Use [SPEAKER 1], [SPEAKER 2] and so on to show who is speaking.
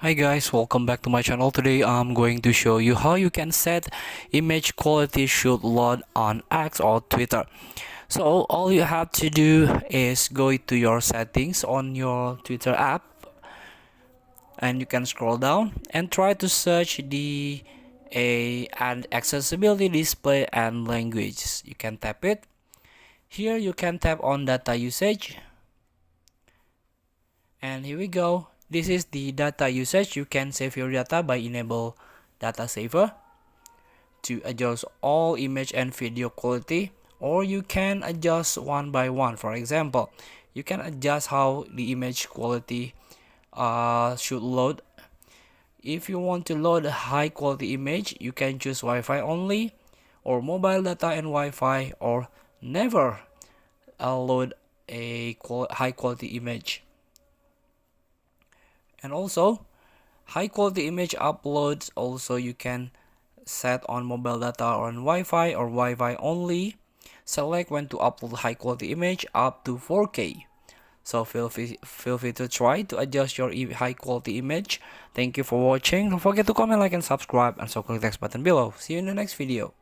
[SPEAKER 1] Hi guys, welcome back to my channel. Today I'm going to show you how you can set image quality should load on X or Twitter. So all you have to do is go to your settings on your Twitter app, and you can scroll down and try to search the and accessibility, display and language. You can tap it. Here you can tap on data usage, and here we go. This is the data usage. You can save your data by enable data saver to adjust all image and video quality, or you can adjust one by one. For example, you can adjust how the image quality should load. If you want to load a high quality image, you can choose Wi-Fi only, or mobile data and Wi-Fi, or never load a high quality image. And also, high quality image uploads also you can set on mobile data or on Wi-Fi, or Wi-Fi only. Select when to upload high quality image up to 4K. So feel free to try to adjust your high quality image. Thank you for watching. Don't forget to comment, like and subscribe, and so click the next button below. See you in the next video.